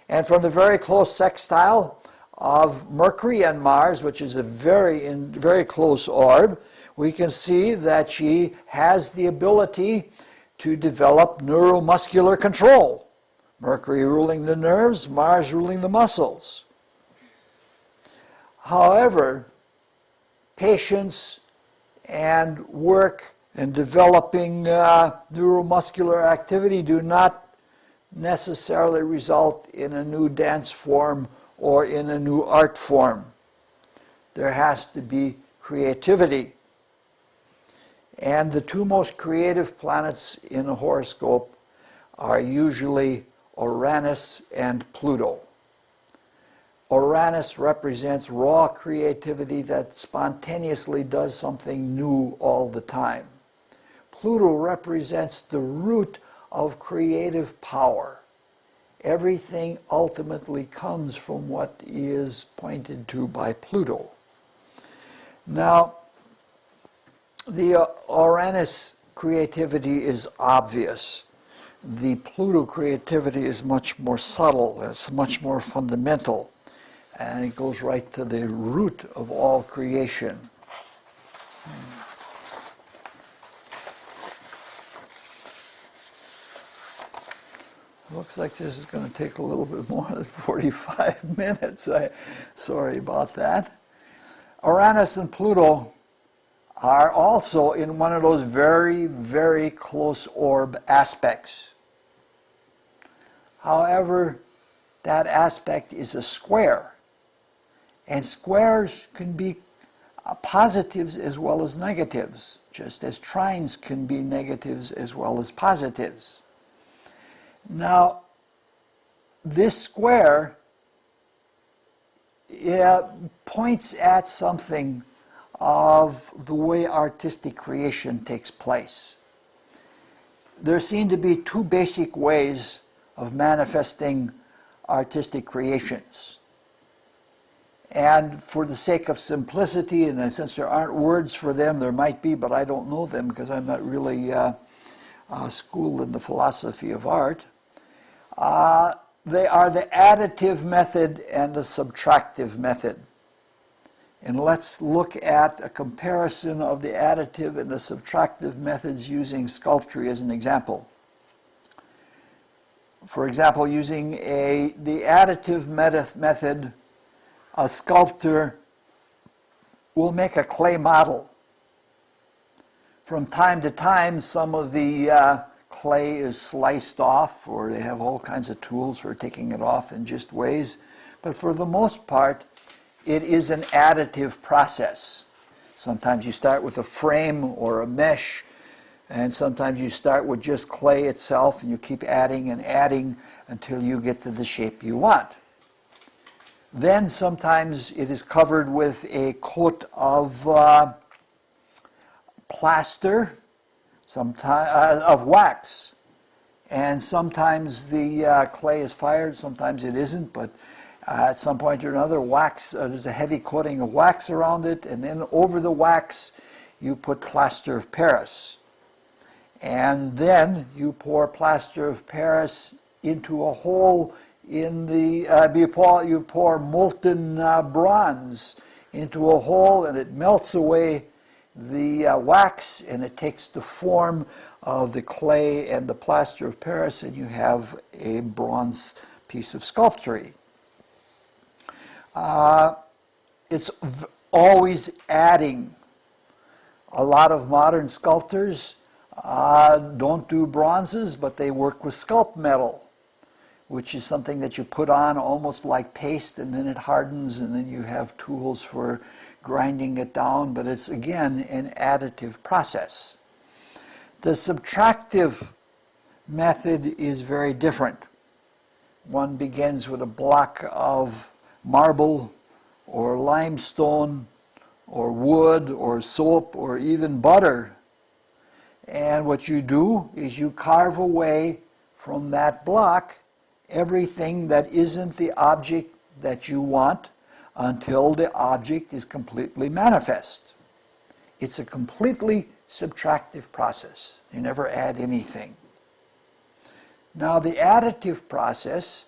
And from the very close sextile of Mercury and Mars, which is a very close orb, we can see that she has the ability to develop neuromuscular control. Mercury ruling the nerves, Mars ruling the muscles. However, patience and work in developing neuromuscular activity do not necessarily result in a new dance form or in a new art form. There has to be creativity. And the two most creative planets in a horoscope are usually Uranus and Pluto. Uranus represents raw creativity that spontaneously does something new all the time. Pluto represents the root of creative power. Everything ultimately comes from what is pointed to by Pluto. Now, the Uranus creativity is obvious. The Pluto creativity is much more subtle, it's much more fundamental, and it goes right to the root of all creation. Looks like this is going to take a little bit more than 45 minutes. Sorry about that. Uranus and Pluto are also in one of those very close orb aspects. However, that aspect is a square. And squares can be positives as well as negatives, just as trines can be negatives as well as positives. Now, this square points at something of the way artistic creation takes place. There seem to be two basic ways of manifesting artistic creations. And for the sake of simplicity, and since there aren't words for them, there might be, but I don't know them because I'm not really schooled in the philosophy of art. They are the additive method and the subtractive method. And let's look at a comparison of the additive and the subtractive methods using sculpture as an example. For example, using the additive method, a sculptor will make a clay model. From time to time, some of the clay is sliced off, or they have all kinds of tools for taking it off in just ways. But for the most part, it is an additive process. Sometimes you start with a frame or a mesh, and sometimes you start with just clay itself, and you keep adding and adding until you get to the shape you want. Then sometimes it is covered with a coat of plaster, of wax. And sometimes the clay is fired, sometimes it isn't, but at some point or another, there's a heavy coating of wax around it, and then over the wax you put plaster of Paris. And then you pour plaster of Paris into a hole in the, you pour molten bronze into a hole, and it melts away the wax, and it takes the form of the clay and the plaster of Paris, and you have a bronze piece of sculpture. It's always adding. A lot of modern sculptors don't do bronzes, but they work with sculpt metal, which is something that you put on almost like paste, and then it hardens, and then you have tools for grinding it down, but it's again an additive process. The subtractive method is very different. One begins with a block of marble or limestone or wood or soap or even butter. And what you do is you carve away from that block everything that isn't the object that you want until the object is completely manifest. It's a completely subtractive process. You never add anything. Now, the additive process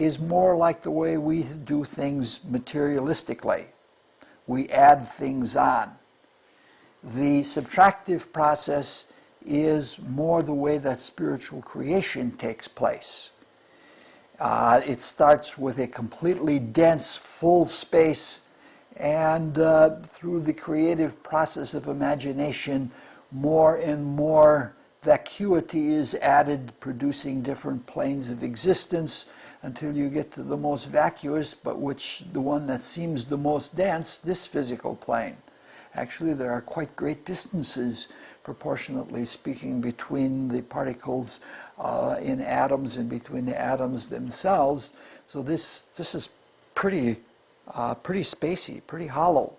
is more like the way we do things materialistically. We add things on. The subtractive process is more the way that spiritual creation takes place. It starts with a completely dense, full space, and through the creative process of imagination, more and more vacuity is added, producing different planes of existence until you get to the most vacuous, but the one that seems the most dense, this physical plane. Actually, there are quite great distances, proportionately speaking, between the particles in atoms and between the atoms themselves. So this is pretty spacey, pretty hollow.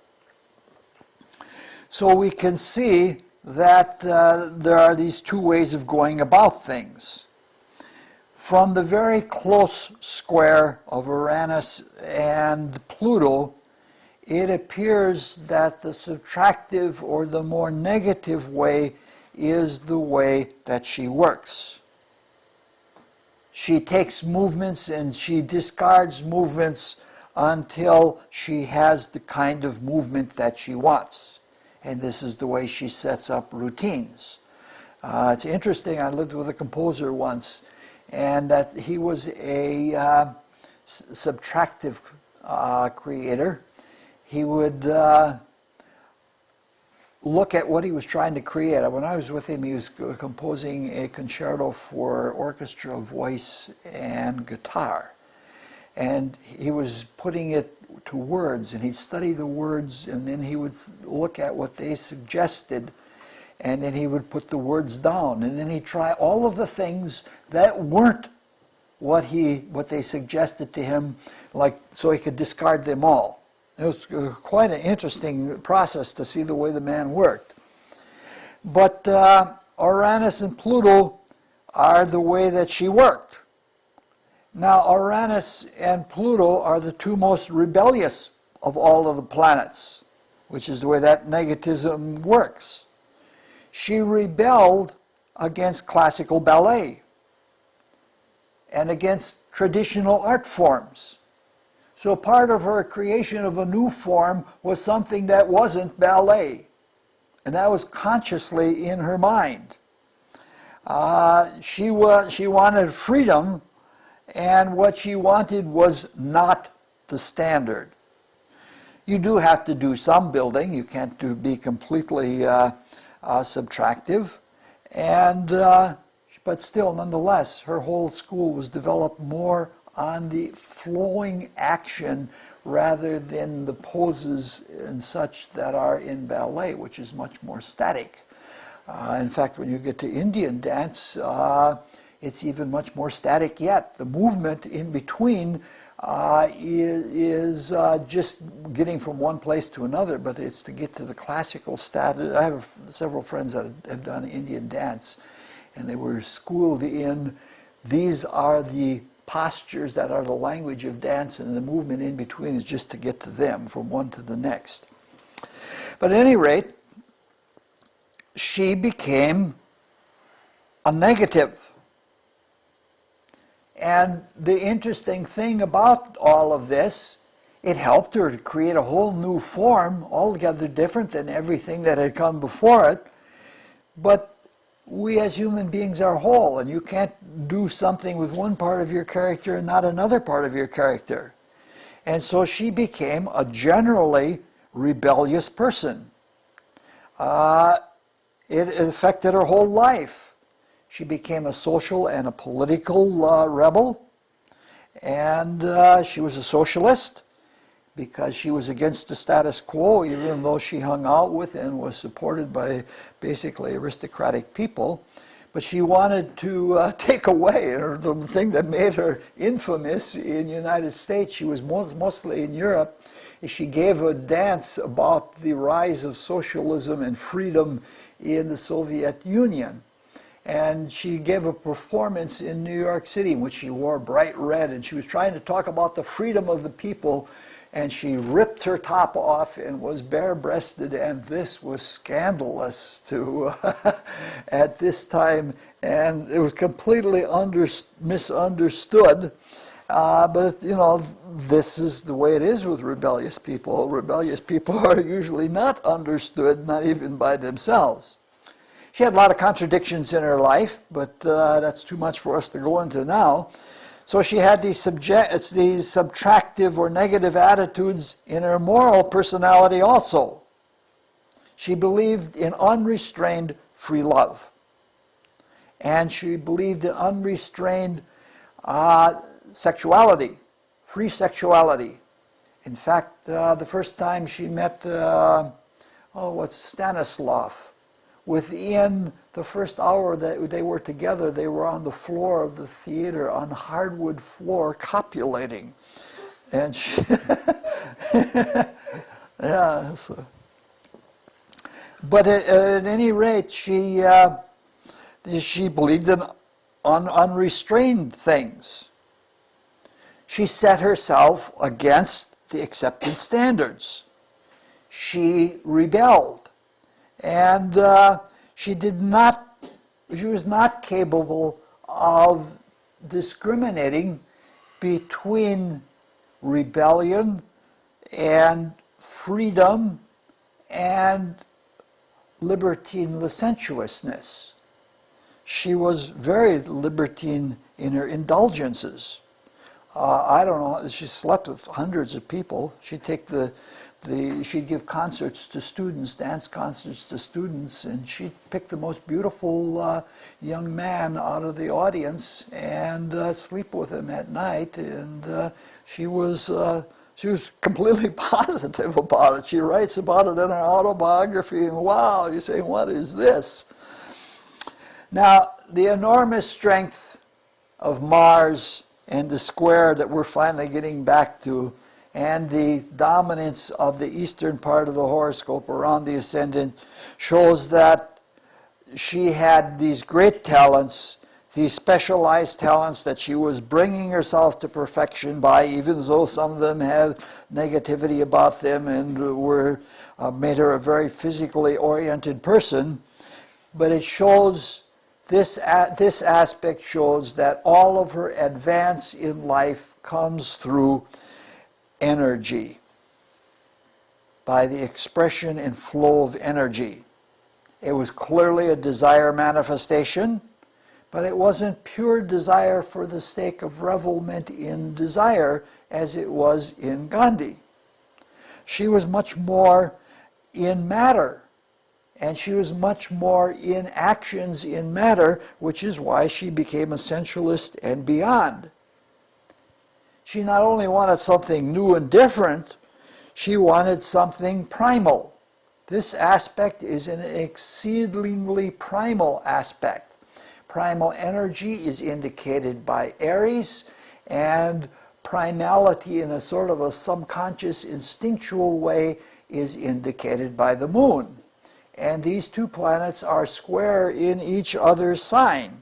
So we can see that there are these two ways of going about things. From the very close square of Uranus and Pluto, it appears that the subtractive or the more negative way is the way that she works. She takes movements and she discards movements until she has the kind of movement that she wants. And this is the way she sets up routines. It's interesting, I lived with a composer once, and that he was a subtractive creator. He would look at what he was trying to create. When I was with him, he was composing a concerto for orchestra, voice, and guitar. And he was putting it to words, and he'd study the words, and then he would look at what they suggested, and then he would put the words down, and then he'd try all of the things that weren't what they suggested to him, like so he could discard them all. It was quite an interesting process to see the way the man worked. But Uranus and Pluto are the way that she worked. Now, Uranus and Pluto are the two most rebellious of all of the planets, which is the way that negativism works. She rebelled against classical ballet and against traditional art forms. So part of her creation of a new form was something that wasn't ballet, and that was consciously in her mind. She wanted freedom, and what she wanted was not the standard. You do have to do some building. You can't be completely subtractive, but still, nonetheless, her whole school was developed more on the flowing action rather than the poses and such that are in ballet, which is much more static. In fact, when you get to Indian dance, it's even much more static yet. The movement in between is just getting from one place to another, but it's to get to the classical status. I have several friends that have done Indian dance, and they were schooled in, these are the postures that are the language of dance, and the movement in between is just to get to them from one to the next. But at any rate, she became a negative. And the interesting thing about all of this, it helped her to create a whole new form, altogether different than everything that had come before it. But we as human beings are whole, and you can't do something with one part of your character and not another part of your character. And so she became a generally rebellious person. It affected her whole life. She became a social and a political rebel, and she was a socialist because she was against the status quo, even though she hung out with and was supported by basically aristocratic people. But she wanted to take away the thing that made her infamous in the United States. She was mostly in Europe. She gave a dance about the rise of socialism and freedom in the Soviet Union. And she gave a performance in New York City in which she wore bright red, and she was trying to talk about the freedom of the people, and she ripped her top off and was bare-breasted, and this was scandalous to at this time, and it was completely misunderstood. But, this is the way it is with rebellious people. Rebellious people are usually not understood, not even by themselves. She had a lot of contradictions in her life, but that's too much for us to go into now. So she had these subtractive or negative attitudes in her moral personality also. She believed in unrestrained free love. And she believed in unrestrained sexuality, free sexuality. In fact, the first time she met, Stanislav, within the first hour that they were together, they were on the floor of the theater, on hardwood floor, copulating. And she, yeah. So. But at any rate, she believed in unrestrained things. She set herself against the accepted standards. She rebelled. And she was not capable of discriminating between rebellion and freedom and libertine licentiousness. She was very libertine in her indulgences. I don't know, she slept with hundreds of people. She'd take she'd give concerts to students, dance concerts to students, and she'd pick the most beautiful young man out of the audience and sleep with him at night. And she was completely positive about it. She writes about it in her autobiography, and wow, you're saying, what is this? Now, the enormous strength of Mars and the square that we're finally getting back to, and the dominance of the eastern part of the horoscope around the ascendant, shows that she had these great talents, these specialized talents that she was bringing herself to perfection by, even though some of them have negativity about them and made her a very physically oriented person. But it shows, this aspect shows that all of her advance in life comes through energy, by the expression and flow of energy. It was clearly a desire manifestation, but it wasn't pure desire for the sake of revelment in desire as it was in Gandhi. She was much more in matter, and she was much more in actions in matter, which is why she became a sensualist and beyond. She not only wanted something new and different, she wanted something primal. This aspect is an exceedingly primal aspect. Primal energy is indicated by Aries, and primality in a sort of a subconscious, instinctual way is indicated by the moon. And these two planets are square in each other's sign.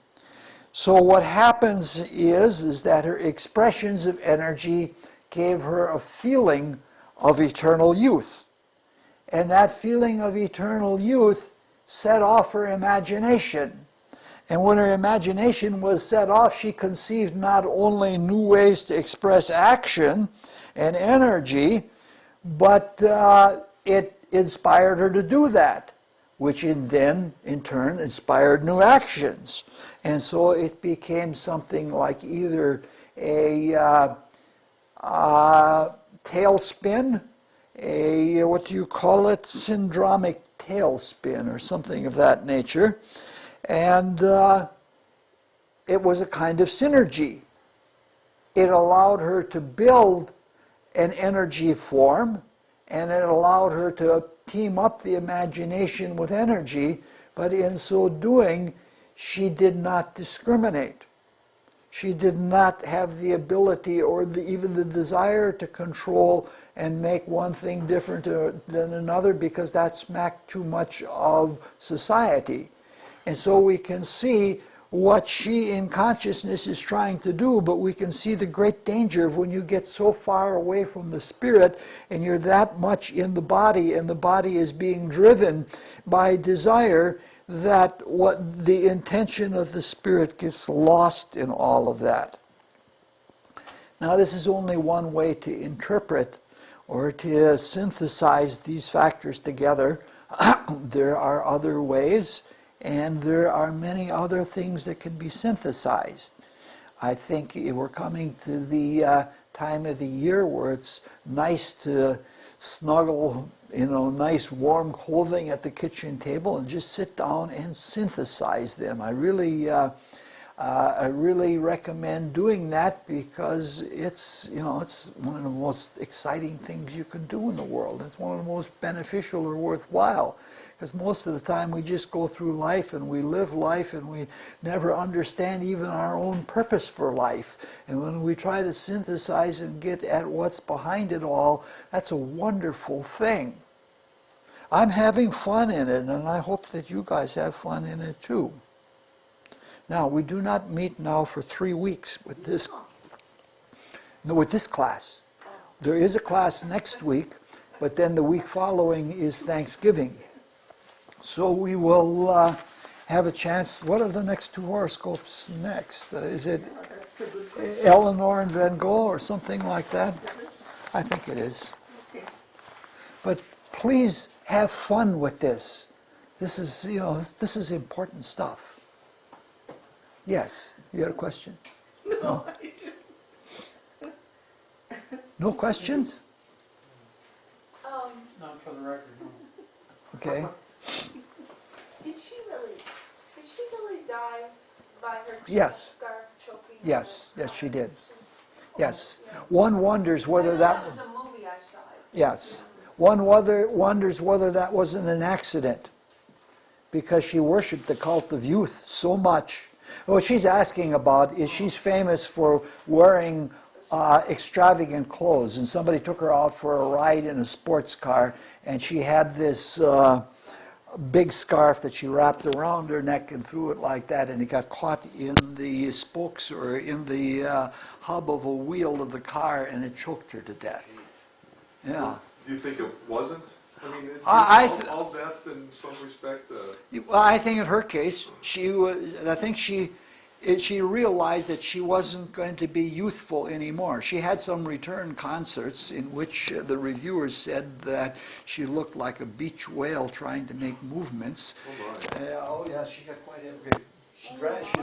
So what happens is that her expressions of energy gave her a feeling of eternal youth. And that feeling of eternal youth set off her imagination. And when her imagination was set off, she conceived not only new ways to express action and energy, but it inspired her to do that, which then, in turn, inspired new actions. And so it became something like either a tailspin, syndromic tailspin, or something of that nature. And it was a kind of synergy. It allowed her to build an energy form, and it allowed her to team up the imagination with energy, but in so doing, she did not discriminate. She did not have the ability or even the desire to control and make one thing different than another, because that smacked too much of society. And so we can see what she in consciousness is trying to do, but we can see the great danger of when you get so far away from the spirit and you're that much in the body, and the body is being driven by desire, that what the intention of the spirit gets lost in all of that. Now, this is only one way to interpret or to synthesize these factors together. There are other ways, and there are many other things that can be synthesized. I think we're coming to the time of the year where it's nice to snuggle, nice warm clothing at the kitchen table and just sit down and synthesize them. I really recommend doing that because it's one of the most exciting things you can do in the world. It's one of the most beneficial or worthwhile. Because most of the time we just go through life and we live life and we never understand even our own purpose for life. And when we try to synthesize and get at what's behind it all, that's a wonderful thing. I'm having fun in it, and I hope that you guys have fun in it too. Now, we do not meet now for 3 weeks with this class. There is a class next week, but then the week following is Thanksgiving. So we will have a chance. What are the next 2 horoscopes next? Is it Eleanor and Van Gogh or something like that? I think it is. Okay. But please have fun with this. This is important stuff. Yes, you had a question? No, I do. No questions? Not for the record, no. Okay. Did she really die by her Yes. scarf choking? Yes, she did. Yes. One wonders whether that was a movie I saw. Yes. One wonders whether that wasn't an accident because she worshipped the cult of youth so much. What she's asking about is she's famous for wearing extravagant clothes, and somebody took her out for a ride in a sports car, and she had this big scarf that she wrapped around her neck and threw it like that, and it got caught in the spokes or in the hub of a wheel of the car, and it choked her to death. Yeah. Do you think it wasn't? I mean, all death in some respect. Well, I think in her case, she realized that she wasn't going to be youthful anymore. She had some return concerts in which the reviewers said that she looked like a beach whale trying to make movements. Oh my. She got quite angry. She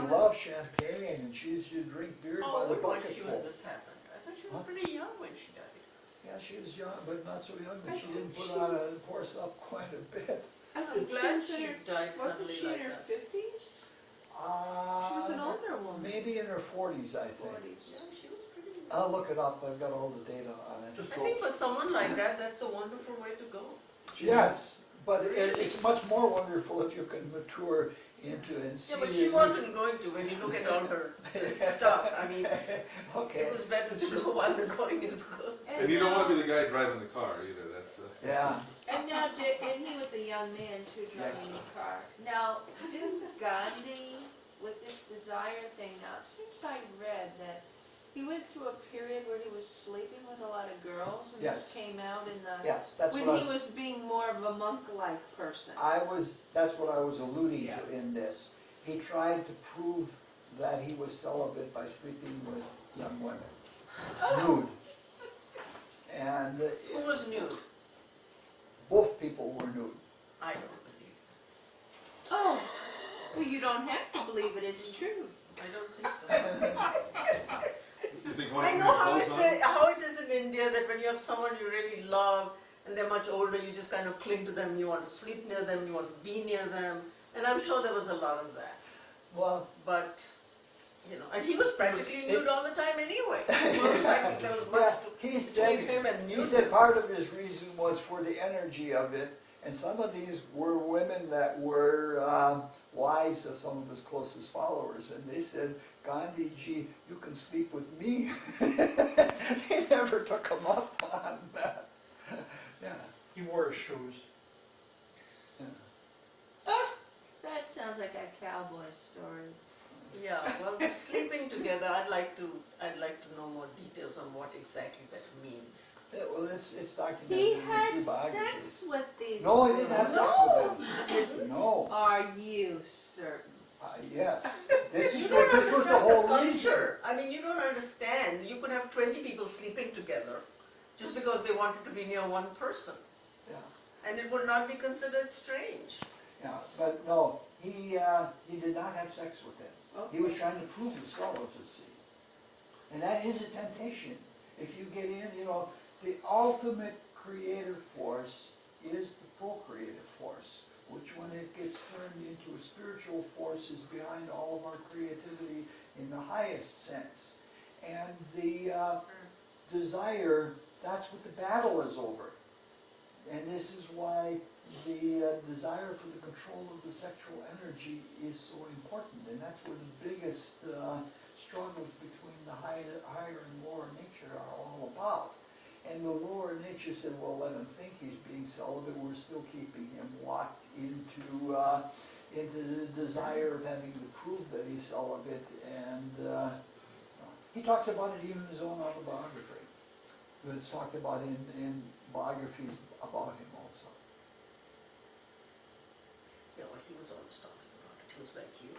loved champagne, and she used to drink beer by the bucketful. when this happened? I thought she was pretty young when she died. Yeah, she was young, but not so young that she didn't put on a horse up quite a bit. I'm glad she died suddenly like that. Wasn't she in her 50s? She was an older woman. Maybe in her 40s, I think. 40s. Yeah, she was pretty young. I'll look it up. I've got all the data on it. I think for someone like that, that's a wonderful way to go. Yes, but it's much more wonderful if you can mature into and see. Yeah, but she wasn't going to when you look at all her stuff. I mean, Okay. it was better to go while the going is good. And you don't want to be the guy driving the car either. That's. Yeah. And now, and he was a young man too, driving the car. Now, didn't Gandhi, with this desire thing, now it seems I read that he went through a period where he was sleeping with a lot of girls, and Yes. this came out in the Yes, that's when what he was being more of a monk-like person. that's what I was alluding to in this. He tried to prove that he was celibate by sleeping with young women, nude. And Who was nude? both people were nude. I don't believe Oh, well, you don't have to believe it, it's true. that. I don't think so. You think one I of them know had clothes on? how it is in India that when you have someone you really love and they're much older, you just kind of cling to them, you want to sleep near them, you want to be near them. And I'm sure there was a lot of that. Well, But, and he was practically nude all the time anyway. It looks like there was much he between said him and he nudeness. said part of his reason was for the energy of it, and some of these were women that were wives of some of his closest followers, and they said, Gandhi ji, you can sleep with me. He never took him up on that. Yeah. He wore his shoes. That sounds like a cowboy story. Yeah, well, the sleeping together, I'd like to know more details on what exactly that means. Yeah, well, it's documented He in a had few sex biographies. with these No, he didn't have sex No, with them. No. Are you certain? Yes. This You was don't the understand whole the reason. culture. I mean, you don't understand. You could have 20 living together just because they wanted to be near one person. Yeah. And it would not be considered strange. Yeah, but no, he did not have sex with him. He was trying to prove his celibacy. And that is a temptation. If you get in, the ultimate creative force is the procreative force, which when it gets turned into a spiritual force is behind all of our creativity in the highest sense. And the desire, that's what the battle is over. And this is why the desire for the control of the sexual energy is so important. And that's where the biggest struggles between the higher and lower nature are all about. And the lower nature said, well, let him think he's being celibate. We're still keeping him locked into the desire of having to prove that he's celibate. And he talks about it even in his own autobiography. It's talked about in biographies about him also. Yeah, well, he was always talking about it. He was like you.